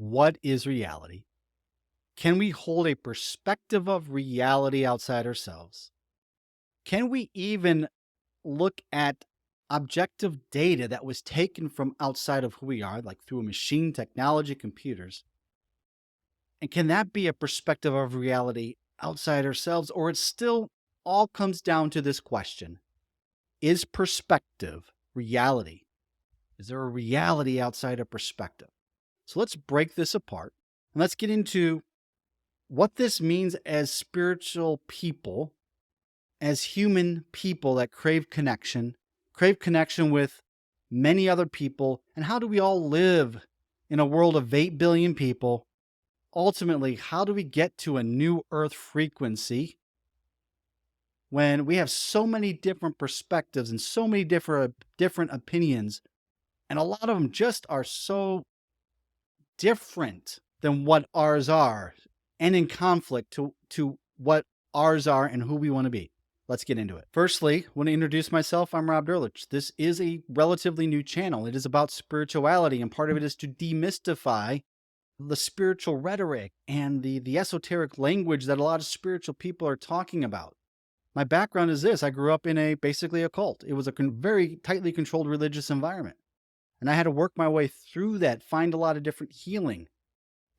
What is reality? Can we hold a perspective of reality outside ourselves? Can we even look at objective data that was taken from outside of who we are, like through a machine, technology, computers? And can that be a perspective of reality outside ourselves? Or it still all comes down to this question: is perspective reality? Is there a reality outside of perspective? So let's break this apart and let's get into what this means as spiritual people, as human people that crave connection with many other people. And how do we all live in a world of 8 billion people? Ultimately, how do we get to a new earth frequency when we have so many different perspectives and so many different opinions, and a lot of them just are so different than what ours are, and in conflict to what ours are and who we want to be. Let's get into it. Firstly, I want to introduce myself. I'm Rob Durlich. This is a relatively new channel. It is about spirituality, and part of it is to demystify the spiritual rhetoric and the esoteric language that a lot of spiritual people are talking about. My background is this: I grew up in basically a cult. It was a very tightly controlled religious environment. And I had to work my way through that, find a lot of different healing.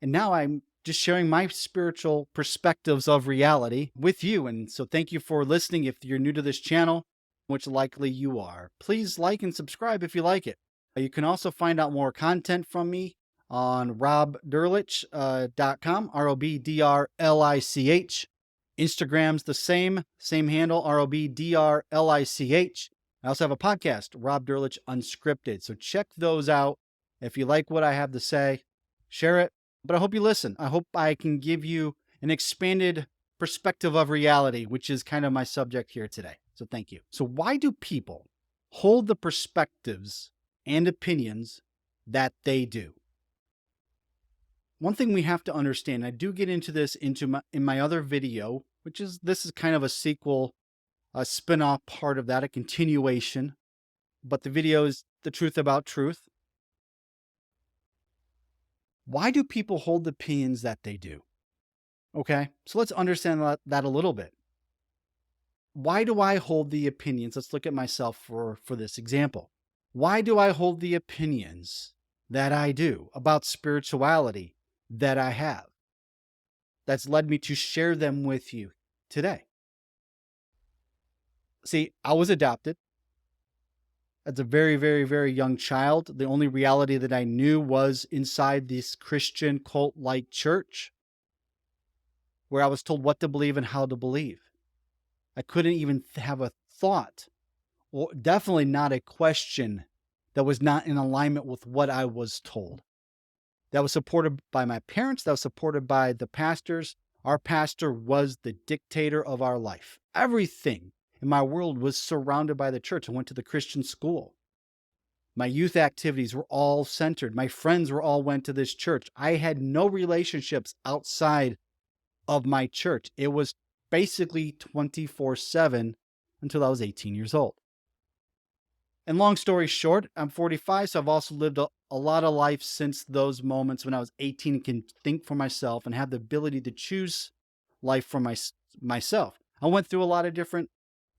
And now I'm just sharing my spiritual perspectives of reality with you. And so thank you for listening. If you're new to this channel, which likely you are, please like and subscribe if you like it. You can also find out more content from me on robdurlich.com, ROBDRLICH. Instagram's the same handle, ROBDRLICH. I also have a podcast, Rob Durlich Unscripted. So check those out. If you like what I have to say, share it. But I hope you listen. I hope I can give you an expanded perspective of reality, which is kind of my subject here today. So thank you. So why do people hold the perspectives and opinions that they do? One thing we have to understand, I do get into this in my other video, this is kind of a sequel, a spin-off part of that, a continuation, but the video is the truth about truth. Why do people hold the opinions that they do? Okay, so let's understand that a little bit. Why do I hold the opinions? Let's look at myself for this example. Why do I hold the opinions that I do about spirituality that I have? That's led me to share them with you today. See, I was adopted as a very, very, very young child. The only reality that I knew was inside this Christian cult-like church, where I was told what to believe and how to believe. I couldn't even have a thought, or definitely not a question, that was not in alignment with what I was told. That was supported by my parents. That was supported by the pastors. Our pastor was the dictator of our life. Everything in my world was surrounded by the church. I went to the Christian school. My youth activities were all centered. My friends went to this church. I had no relationships outside of my church. It was basically 24/7 until I was 18 years old. And long story short, I'm 45, so I've also lived a lot of life since those moments when I was 18 and can think for myself and have the ability to choose life for myself. I went through a lot of different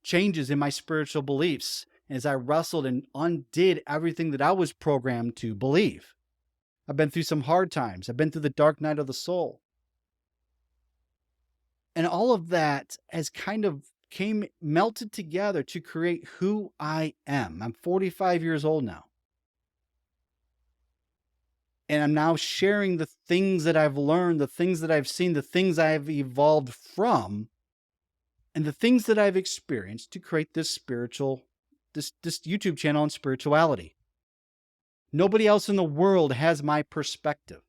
changes in my spiritual beliefs as I wrestled and undid everything that I was programmed to believe. I've been through some hard times. I've been through the dark night of the soul. And all of that has kind of melted together to create who I am. I'm 45 years old now. And I'm now sharing the things that I've learned, the things that I've seen, the things I have evolved from, and the things that I've experienced to create this YouTube channel on spirituality. Nobody else in the world has my perspective.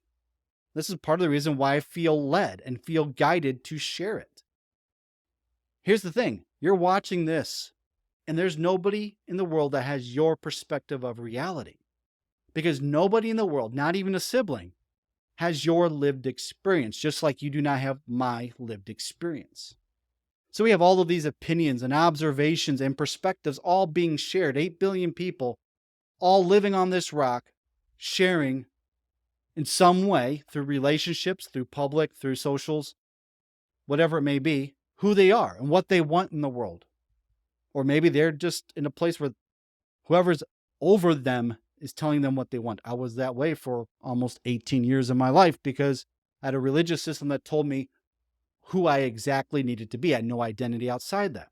This is part of the reason why I feel led and feel guided to share it. Here's the thing. You're watching this, and there's nobody in the world that has your perspective of reality. Because nobody in the world, not even a sibling, has your lived experience, just like you do not have my lived experience. So we have all of these opinions and observations and perspectives all being shared. 8 billion people all living on this rock, sharing in some way through relationships, through public, through socials, whatever it may be, who they are and what they want in the world. Or maybe they're just in a place where whoever's over them is telling them what they want. I was that way for almost 18 years of my life because I had a religious system that told me who I exactly needed to be. I had no identity outside that.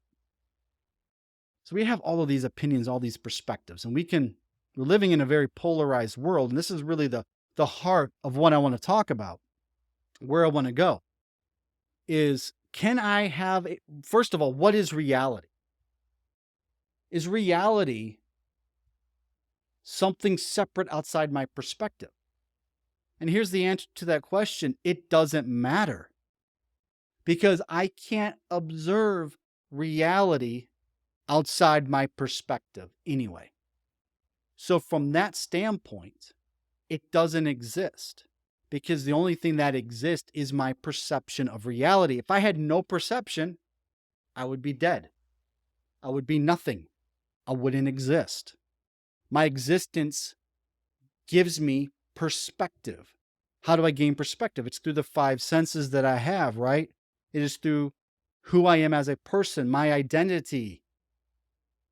So we have all of these opinions, all these perspectives, and we're living in a very polarized world. And this is really the heart of what I want to talk about, where I want to go is, can I have, first of all, what is reality? Is reality something separate outside my perspective? And here's the answer to that question. It doesn't matter, because I can't observe reality outside my perspective anyway. So from that standpoint, it doesn't exist, because the only thing that exists is my perception of reality. If I had no perception, I would be dead. I would be nothing. I wouldn't exist. My existence gives me perspective. How do I gain perspective? It's through the five senses that I have, right? It is through who I am as a person, my identity,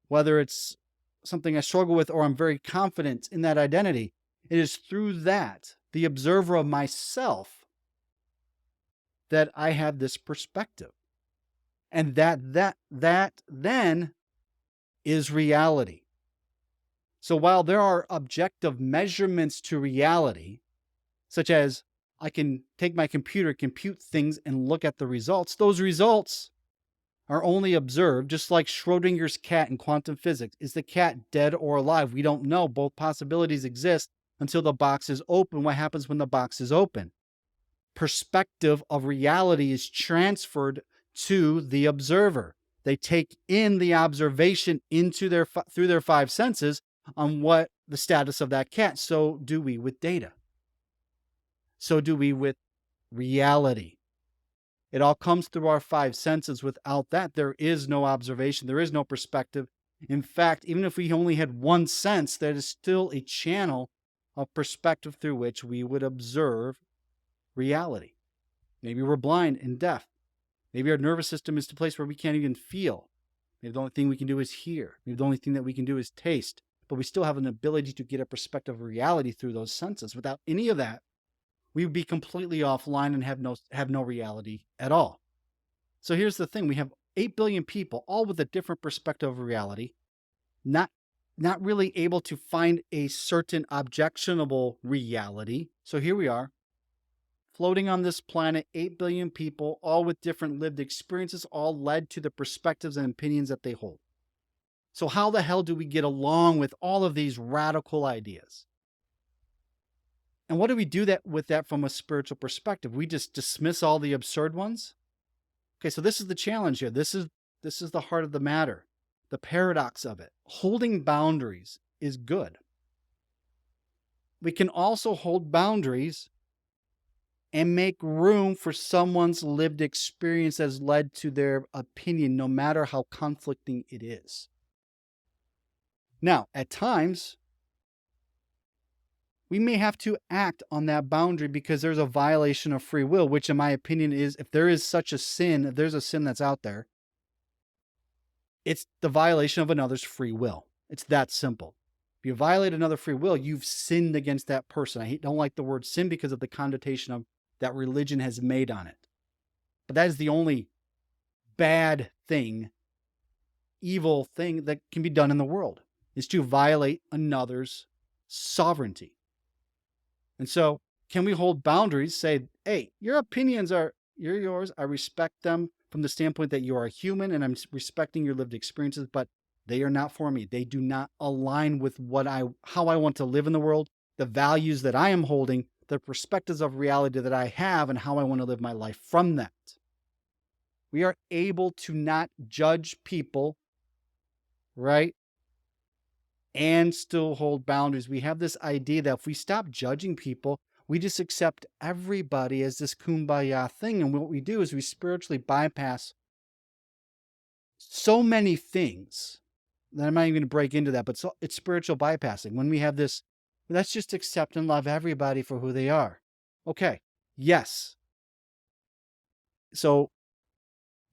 whether it's something I struggle with or I'm very confident in that identity. It is through that, the observer of myself, that I have this perspective. And that then is reality. So while there are objective measurements to reality, such as I can take my computer, compute things, and look at the results, those results are only observed, just like Schrodinger's cat in quantum physics. Is the cat dead or alive? We don't know. Both possibilities exist until the box is open. What happens when the box is open? Perspective of reality is transferred to the observer. They take in the observation into through their five senses on what the status of that cat. So do we with data. So do we with reality. It all comes through our five senses. Without that, there is no observation. There is no perspective. In fact, even if we only had one sense, that is still a channel of perspective through which we would observe reality. Maybe we're blind and deaf. Maybe our nervous system is to a place where we can't even feel. Maybe the only thing we can do is hear. Maybe the only thing that we can do is taste. But we still have an ability to get a perspective of reality through those senses. Without any of that, we would be completely offline and have no reality at all. So here's the thing. We have 8 billion people, all with a different perspective of reality, not really able to find a certain objectionable reality. So here we are, floating on this planet, 8 billion people, all with different lived experiences, all led to the perspectives and opinions that they hold. So how the hell do we get along with all of these radical ideas? And what do we do with that from a spiritual perspective? We just dismiss all the absurd ones? Okay, so this is the challenge here. This is the heart of the matter, the paradox of it. Holding boundaries is good. We can also hold boundaries and make room for someone's lived experience as led to their opinion, no matter how conflicting it is. Now, at times, we may have to act on that boundary because there's a violation of free will, which in my opinion is, if there is such a sin, if there's a sin that's out there, it's the violation of another's free will. It's that simple. If you violate another free will, you've sinned against that person. I don't like the word sin because of the connotation of that religion has made on it. But that is the only bad thing, evil thing that can be done in the world, is to violate another's sovereignty. And so, can we hold boundaries, say, hey, your opinions are yours. I respect them from the standpoint that you are a human and I'm respecting your lived experiences, but they are not for me. They do not align with how I want to live in the world, the values that I am holding, the perspectives of reality that I have, and how I want to live my life from that. We are able to not judge people, right? And still hold boundaries. We have this idea that if we stop judging people, we just accept everybody as this kumbaya thing. And what we do is we spiritually bypass so many things that I'm not even going to break into that, but it's spiritual bypassing. When we have this Let's just accept and love everybody for who they are. Okay. Yes. So,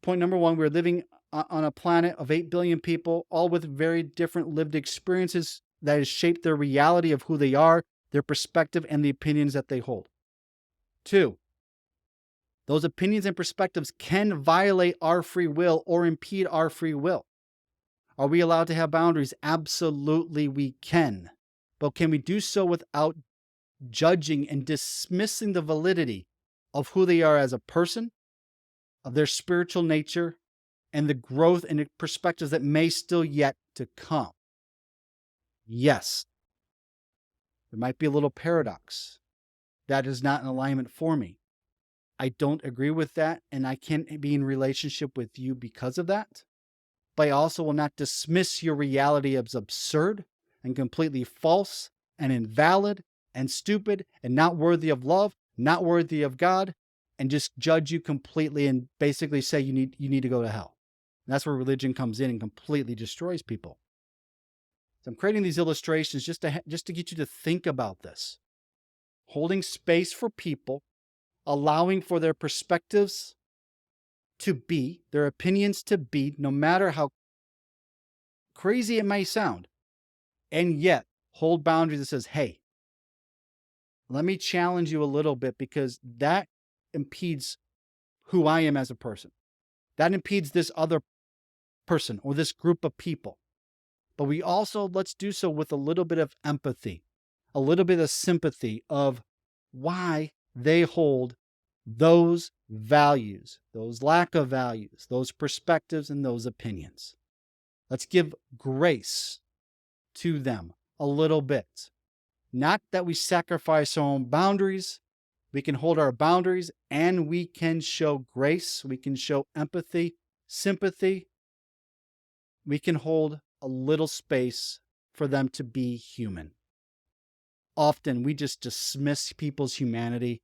point number one, we're living on a planet of 8 billion people, all with very different lived experiences that has shaped their reality of who they are, their perspective, and the opinions that they hold. Two, those opinions and perspectives can violate our free will or impede our free will. Are we allowed to have boundaries? Absolutely, we can. But can we do so without judging and dismissing the validity of who they are as a person, of their spiritual nature, and the growth and the perspectives that may still yet to come? Yes, there might be a little paradox. That is not in alignment for me. I don't agree with that, and I can't be in relationship with you because of that. But I also will not dismiss your reality as absurd and completely false and invalid and stupid and not worthy of love, not worthy of God, and just judge you completely and basically say you need to go to hell. And that's where religion comes in and completely destroys people. So I'm creating these illustrations just to get you to think about this. Holding space for people, allowing for their perspectives to be, their opinions to be, no matter how crazy it may sound, and yet hold boundaries that says, hey, let me challenge you a little bit because that impedes who I am as a person. That impedes this other person or this group of people. But we also, let's do so with a little bit of empathy, a little bit of sympathy of why they hold those values, those lack of values, those perspectives, and those opinions. Let's give grace to them a little bit. Not that we sacrifice our own boundaries. We can hold our boundaries and we can show grace. We can show empathy, sympathy. We can hold a little space for them to be human. Often we just dismiss people's humanity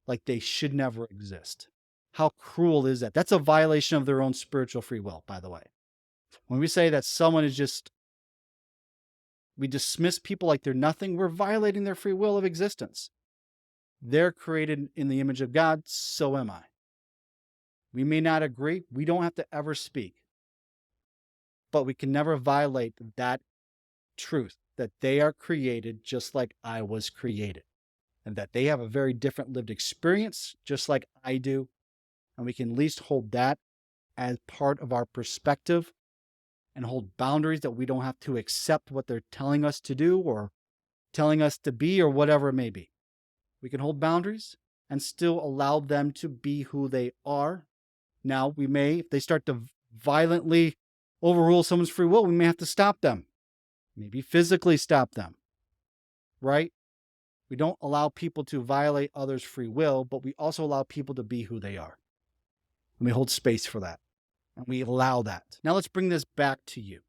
like they should never exist. How cruel is that? That's a violation of their own spiritual free will, by the way. When we say that someone is just, we dismiss people like they're nothing, we're violating their free will of existence. They're created in the image of God, so am I. We may not agree. We don't have to ever speak. But we can never violate that truth that they are created just like I was created. And that they have a very different lived experience, just like I do. And we can at least hold that as part of our perspective and hold boundaries that we don't have to accept what they're telling us to do or telling us to be or whatever it may be. We can hold boundaries and still allow them to be who they are. Now, we may, if they start to violently overrule someone's free will, we may have to stop them. Maybe physically stop them, right? We don't allow people to violate others' free will, but we also allow people to be who they are. And we hold space for that. And we allow that. Now let's bring this back to you.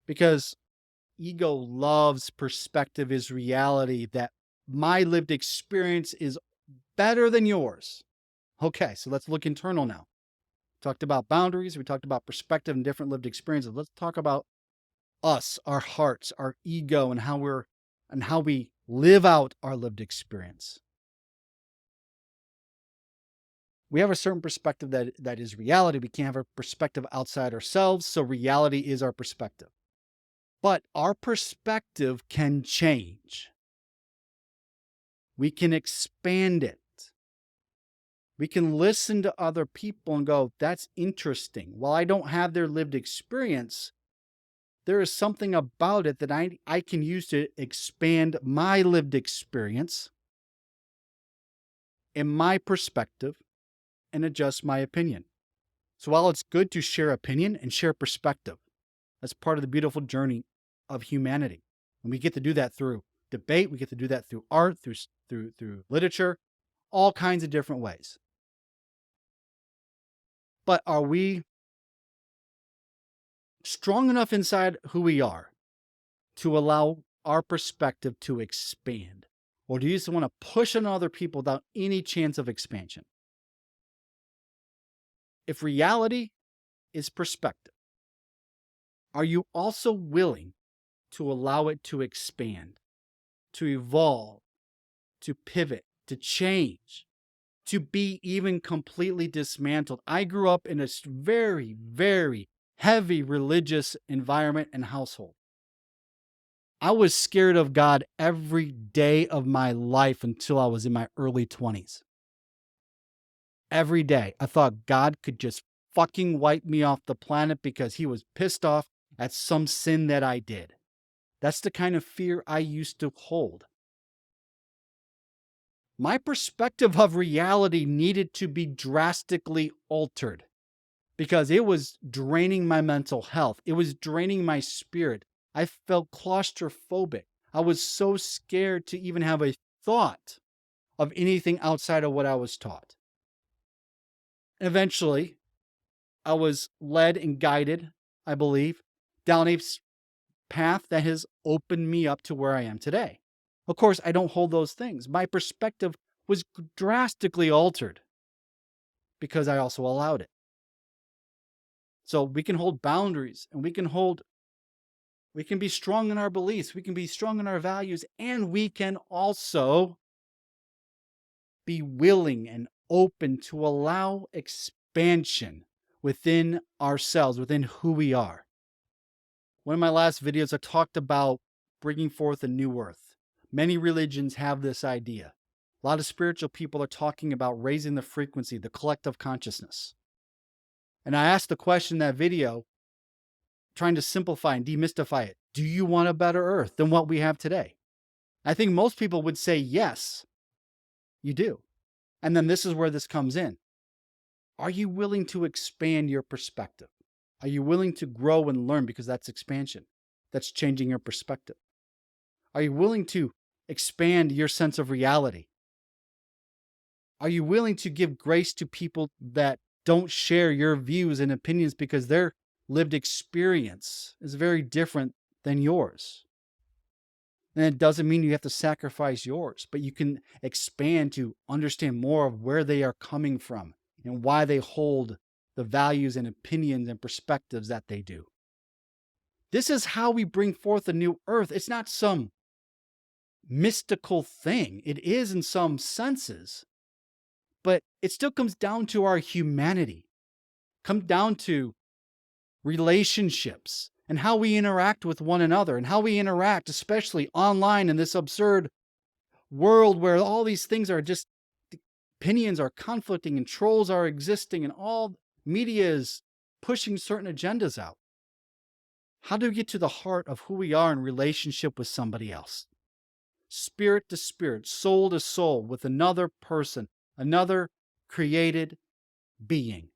Because ego loves perspective is reality, that my lived experience is better than yours. Okay, so let's look internal now. We talked about boundaries. We talked about perspective and different lived experiences. Let's talk about us, our hearts, our ego, and how we live out our lived experience. We have a certain perspective that is reality. We can't have a perspective outside ourselves, so reality is our perspective. But our perspective can change. We can expand it. We can listen to other people and go, that's interesting. While I don't have their lived experience, there is something about it that I can use to expand my lived experience and my perspective and adjust my opinion. So while it's good to share opinion and share perspective, that's part of the beautiful journey of humanity. And we get to do that through debate. We get to do that through art, through literature, all kinds of different ways. But are we strong enough inside who we are to allow our perspective to expand? Or do you just want to push on other people without any chance of expansion? If reality is perspective, are you also willing to allow it to expand, to evolve, to pivot, to change, to be even completely dismantled. I grew up in a very, very heavy religious environment and household. I was scared of God every day of my life until I was in my early 20s. Every day, I thought God could just fucking wipe me off the planet because he was pissed off at some sin that I did. That's the kind of fear I used to hold. My perspective of reality needed to be drastically altered because it was draining my mental health. It was draining my spirit. I felt claustrophobic. I was so scared to even have a thought of anything outside of what I was taught. Eventually, I was led and guided, I believe, down a path that has opened me up to where I am today. Of course, I don't hold those things. My perspective was drastically altered because I also allowed it. So we can hold boundaries and we can be strong in our beliefs, we can be strong in our values, and we can also be willing and open to allow expansion within ourselves, within who we are. One of my last videos, I talked about bringing forth a new earth. Many religions have this idea. A lot of spiritual people are talking about raising the frequency, the collective consciousness. And I asked the question in that video, trying to simplify and demystify it. Do you want a better earth than what we have today? I think most people would say yes, you do. And then this is where this comes in. Are you willing to expand your perspective? Are you willing to grow and learn? Because that's expansion. That's changing your perspective. Are you willing to expand your sense of reality? Are you willing to give grace to people that don't share your views and opinions because their lived experience is very different than yours? And it doesn't mean you have to sacrifice yours, but you can expand to understand more of where they are coming from and why they hold the values and opinions and perspectives that they do. This is how we bring forth a new earth. It's not some mystical thing. It is in some senses, but it still comes down to our humanity, comes down to relationships and how we interact with one another and how we interact, especially online in this absurd world where all these things are just, opinions are conflicting and trolls are existing and all media is pushing certain agendas out. How do we get to the heart of who we are in relationship with somebody else? Spirit to spirit, soul to soul, with another person, another created being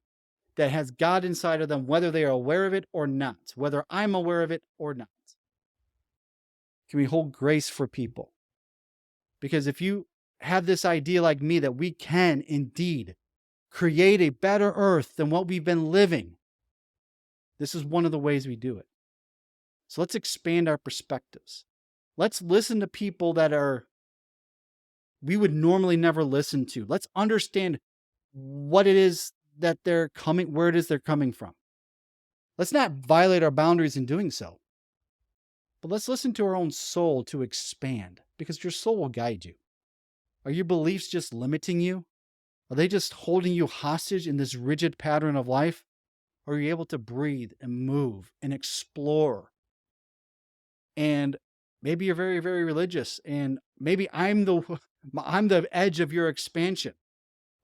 that has God inside of them, whether they are aware of it or not, whether I'm aware of it or not. Can we hold grace for people? Because if you have this idea like me that we can indeed create a better earth than what we've been living, this is one of the ways we do it. So let's expand our perspectives. Let's listen to people that we would normally never listen to. Let's understand what it is that where it is they're coming from. Let's not violate our boundaries in doing so. But let's listen to our own soul to expand, because your soul will guide you. Are your beliefs just limiting you? Are they just holding you hostage in this rigid pattern of life? Or are you able to breathe and move and explore? And maybe you're very, very religious, and maybe I'm the edge of your expansion,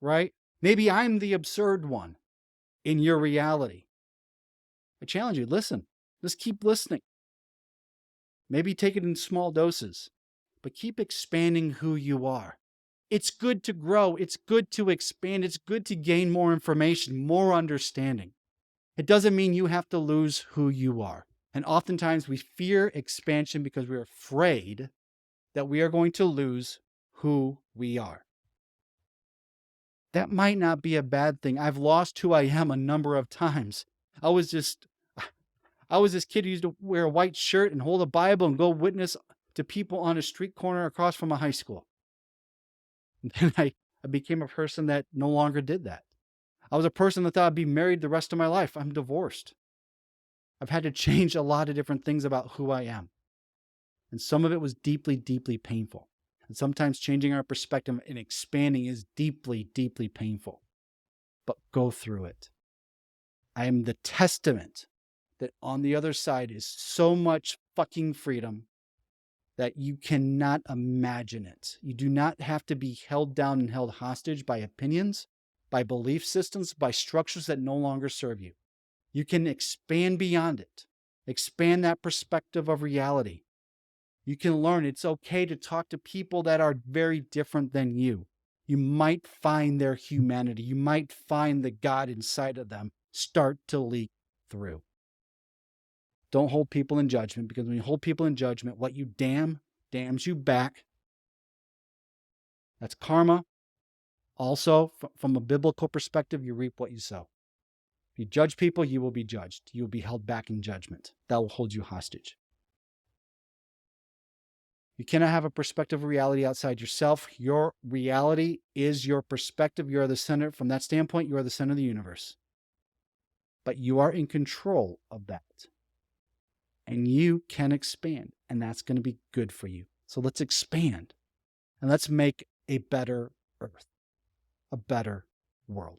right? Maybe I'm the absurd one in your reality. I challenge you, listen. Just keep listening. Maybe take it in small doses, but keep expanding who you are. It's good to grow. It's good to expand. It's good to gain more information, more understanding. It doesn't mean you have to lose who you are. And oftentimes we fear expansion because we're afraid that we are going to lose who we are. That might not be a bad thing. I've lost who I am a number of times. I was this kid who used to wear a white shirt and hold a Bible and go witness to people on a street corner across from a high school. And then I became a person that no longer did that. I was a person that thought I'd be married the rest of my life. I'm divorced. I've had to change a lot of different things about who I am. And some of it was deeply, deeply painful. And sometimes changing our perspective and expanding is deeply, deeply painful. But go through it. I am the testament that on the other side is so much fucking freedom that you cannot imagine it. You do not have to be held down and held hostage by opinions, by belief systems, by structures that no longer serve you. You can expand beyond it, expand that perspective of reality. You can learn it's okay to talk to people that are very different than you. You might find their humanity. You might find the God inside of them start to leak through. Don't hold people in judgment, because when you hold people in judgment, what you damns you back. That's karma. Also, from a biblical perspective, you reap what you sow. If you judge people, you will be judged. You will be held back in judgment. That will hold you hostage. You cannot have a perspective of reality outside yourself. Your reality is your perspective. You are the center. From that standpoint, you are the center of the universe. But you are in control of that. And you can expand. And that's going to be good for you. So let's expand. And let's make a better earth, a better world.